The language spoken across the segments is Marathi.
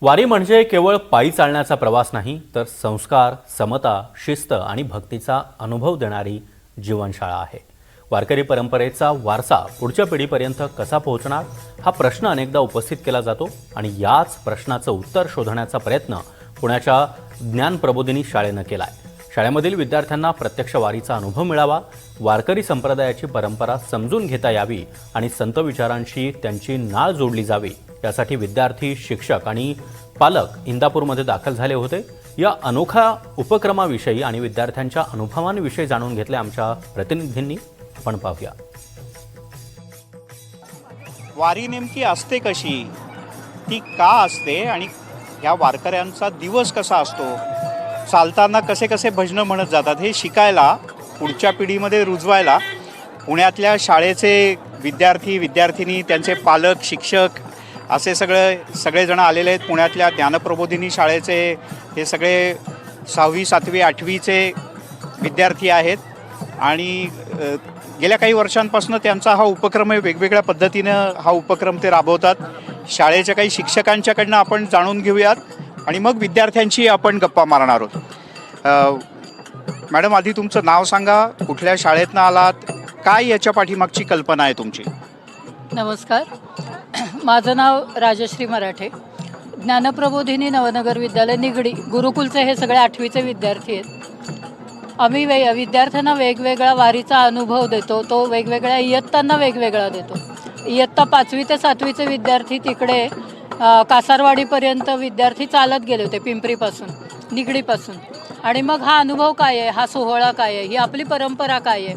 वारी म्हणजे केवळ पायी चालण्याचा प्रवास नाही, तर संस्कार, समता, शिस्त आणि भक्तीचा अनुभव देणारी जीवनशाळा आहे. वारकरी परंपरेचा वारसा पुढच्या पिढीपर्यंत कसा पोहोचणार हा प्रश्न अनेकदा उपस्थित केला जातो आणि याच प्रश्नाचं उत्तर शोधण्याचा प्रयत्न पुण्याच्या ज्ञान प्रबोधिनी शाळेनं केलाय. शाळेमधील विद्यार्थ्यांना प्रत्यक्ष वारीचा अनुभव मिळावा, वारकरी संप्रदायाची परंपरा समजून घेता यावी आणि संत विचारांशी त्यांची नाळ जोडली जावी, यासाठी विद्यार्थी, शिक्षक आणि पालक इंदापूरमध्ये दाखल झाले होते. या अनोख्या उपक्रमाविषयी आणि विद्यार्थ्यांच्या अनुभवांविषयी जाणून घेतले आमच्या प्रतिनिधींनी. आपण पाहूया. वारी नेमकी असते कशी, ती का असते आणि ह्या वारकऱ्यांचा दिवस कसा असतो, चालताना कसे कसे भजनं म्हणत जातात, हे शिकायला, पुढच्या पिढीमध्ये रुजवायला पुण्यातल्या शाळेचे विद्यार्थी, विद्यार्थिनी, त्यांचे पालक, शिक्षक असे सगळेजण आलेले आहेत. पुण्यातल्या ज्ञानप्रबोधिनी शाळेचे हे सगळे 6वी, 7वी, 8वीचे विद्यार्थी आहेत आणि गेल्या काही वर्षांपासून त्यांचा हा उपक्रम आहे. वेगवेगळ्या पद्धतीनं हा उपक्रम ते राबवतात. शाळेच्या काही शिक्षकांच्याकडनं आपण जाणून घेऊयात आणि मग विद्यार्थ्यांशी आपण गप्पा मारणार आहोत. मॅडम, आधी तुमचं नाव सांगा, कुठल्या शाळेतनं आलात, काय याच्या पाठीमागची कल्पना आहे तुमची? नमस्कार, माझं नाव राजश्री मराठे. ज्ञानप्रबोधिनी नवनगर विद्यालय निगडी गुरुकुलचे हे सगळे 8वीचे विद्यार्थी आहेत. आम्ही विद्यार्थ्यांना वेगवेगळा वारीचा अनुभव देतो. तो वेगवेगळ्या इयत्तांना वेगवेगळा देतो. इयत्ता 5वी ते 7वीचे विद्यार्थी तिकडे कासारवाडीपर्यंत विद्यार्थी चालत गेले होते, पिंपरीपासून, निगडीपासून. आणि मग हा अनुभव काय आहे, हा सोहळा काय आहे, ही आपली परंपरा काय आहे.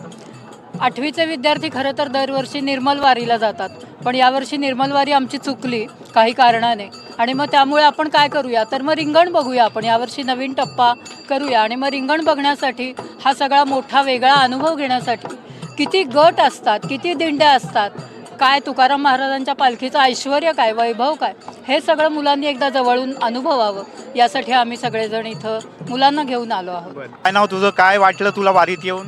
8वीचे विद्यार्थी खरं तर दरवर्षी निर्मल वारीला जातात, पण यावर्षी निर्मल वारी आमची चुकली काही कारणाने. आणि मग त्यामुळे आपण काय करूया, तर मग रिंगण बघूया. आपण यावर्षी नवीन टप्पा करूया आणि मग रिंगण बघण्यासाठी, हा सगळा मोठा वेगळा अनुभव घेण्यासाठी किती गट असतात, किती दिंड्या असतात, काय तुकाराम महाराजांच्या पालखीचं ऐश्वर्य काय, वैभव काय, हे सगळं मुलांनी एकदा जवळून अनुभवावं, यासाठी आम्ही सगळेजण इथं मुलांना घेऊन आलो आहोत. काय नाव तुझं, काय वाटलं तुला वारीत येऊन?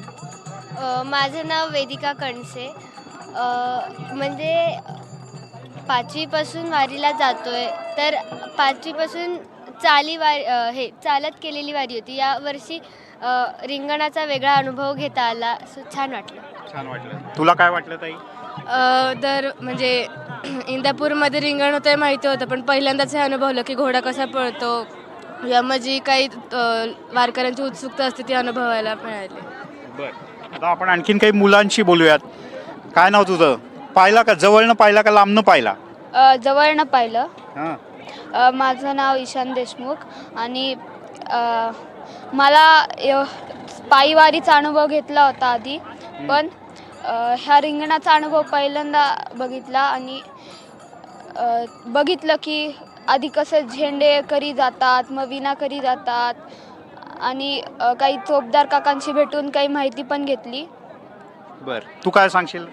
माझं नाव वेदिका कणसे. म्हणजे 5वीपासून वारीला जातोय, तर 5वीपासून चालत केलेली वारी होती. या वर्षी रिंगणाचा वेगळा अनुभव घेता आला, छान वाटलं. तुला काय वाटलं ताई? तर म्हणजे इंदापूरमध्ये रिंगण होतं माहिती होतं, पण पहिल्यांदाच हे अनुभवलं की घोडा कसा पळतो, यामध्ये काही वारकऱ्यांची उत्सुकता असते ती अनुभवायला मिळाली. बरं, आता आपण आणखीन काही मुलांशी बोलूयात. काय नाव तुझं? पाहिला का, जवळनं पाहिला का लांबनं पाहिला? जवळनं पाहिलं. हां, माझं नाव ईशान देशमुख आणि मला पायी वारीचा अनुभव घेतला होता आधी, पण ह्या रिंगणाचा अनुभव पहिल्यांदा बघितला आणि बघितलं की आधी कसं झेंडे करी जातात, मग विणा करी जातात आणि काही चोपदार काकांशी भेटून काही माहिती पण घेतली. बरं, तू काय सांगशील,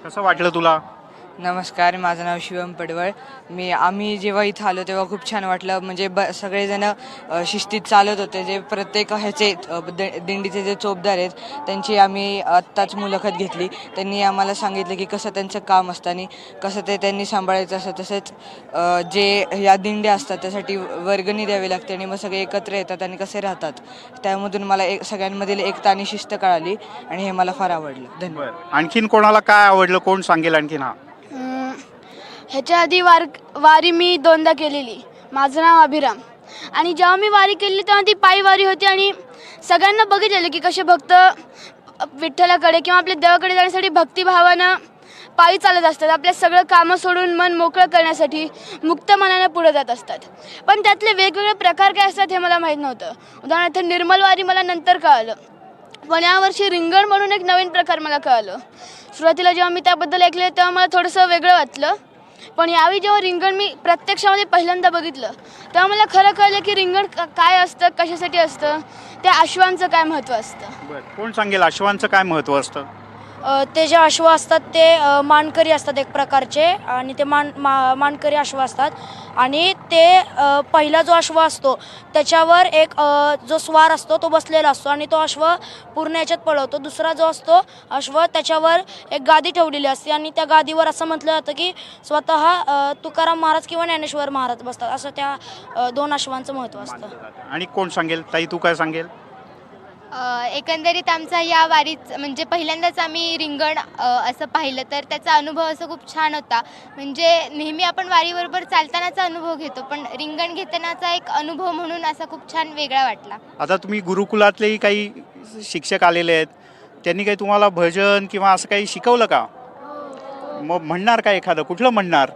कसं वाटलं तुला? नमस्कार, माझं नाव शिवम पडवळ. आम्ही जेव्हा इथं आलो तेव्हा खूप छान वाटलं. म्हणजे सगळेजण शिस्तीत चालत होते. जे प्रत्येक ह्याचे दिंडीचे जे चोपदार आहेत त्यांची आम्ही आत्ताच मुलाखत घेतली. त्यांनी आम्हाला सांगितलं की कसं त्यांचं काम असतं आणि कसं ते त्यांनी सांभाळायचं असतं. तसेच जे या दिंड्या असतात त्यासाठी वर्गणी द्यावी लागते आणि मग सगळे एकत्र येतात आणि कसे राहतात, त्यामधून मला सगळ्यांमधील एकता आणि शिस्त कळाली आणि हे मला फार आवडलं. धन्यवाद. आणखीन कोणाला काय आवडलं, कोण सांगेल आणखीन? हा, ह्याच्या आधी वारी मी 2दा केलेली. माझं नाव अभिराम. आणि जेव्हा मी वारी केली तेव्हा ती पायी वारी होती आणि सगळ्यांना बघितलेलं की कसे भक्त विठ्ठलाकडे किंवा आपल्या देवाकडे जाण्यासाठी भक्तिभावानं पायी चालत असतात. आपल्या सगळं कामं सोडून मन मोकळं करण्यासाठी मुक्त मनानं पुढे जात असतात. पण त्यातले वेगवेगळे प्रकार काय असतात हे मला माहीत नव्हतं. उदाहरणार्थ निर्मल वारी मला नंतर कळालं, पण यावर्षी रिंगण म्हणून एक नवीन प्रकार मला कळालं. सुरुवातीला जेव्हा मी त्याबद्दल ऐकले तेव्हा मला थोडंसं वेगळं वाटलं, पण यावेळी जेव्हा रिंगण मी प्रत्यक्षामध्ये पहिल्यांदा बघितलं तेव्हा मला खरं कळलं की रिंगण काय असतं, कशासाठी असतं, त्या अश्वांचं काय महत्त्व असतं. बरं, कोण सांगेल अश्वांचं काय महत्त्व असतं? ते जे अश्व असतात ते मानकरी असतात एक प्रकारचे, आणि ते मानकरी अश्व असतात. आणि ते पहिला जो अश्व असतो त्याच्यावर एक जो स्वार असतो तो बसलेला असतो आणि तो अश्व पूर्ण याच्यात पळवतो. दुसरा जो असतो अश्व त्याच्यावर एक गादी ठेवलेली असते आणि त्या गादीवर असं म्हटलं जातं की स्वतः तुकाराम महाराज किंवा ज्ञानेश्वर महाराज बसतात. असं त्या 2 अश्वांचं महत्त्व असतं. आणि कोण सांगेल? ताई, तू काय सांगेल? एकंदरीत आमचा या वारीत म्हणजे पहिल्यांदाच आम्ही रिंगण असं पाहिलं तर त्याचा अनुभव असं खूप छान होता. म्हणजे नेहमी आपण वारीबरोबर चालतानाचा अनुभव घेतो, पण रिंगण घेतानाचा एक अनुभव म्हणून असा खूप छान वेगळा वाटला. आता तुम्ही गुरुकुलातलेही काही शिक्षक आलेले आहेत, त्यांनी काही तुम्हाला भजन किंवा असं काही शिकवलं का? मग म्हणणार का एखादं? कुठलं म्हणणार?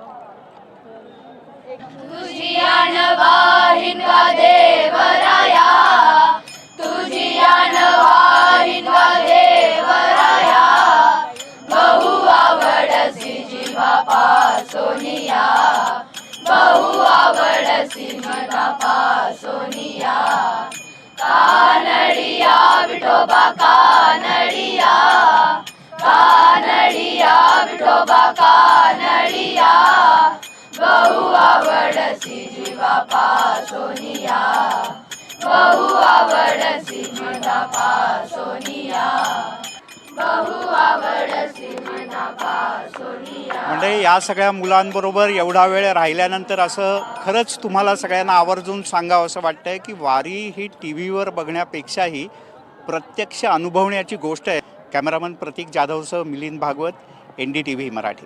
म्हणजे या सगळ्या मुलांबरोबर एवढा वेळ राहिल्यानंतर असं खरंच तुम्हाला सगळ्यांना आवर्जून सांगावं असं वाटतंय की वारी ही टी व्हीवर बघण्यापेक्षाही प्रत्यक्ष अनुभवण्याची गोष्ट आहे. कॅमेरामन प्रतीक जाधवसह मिलिंद भागवत, NDTV मराठी.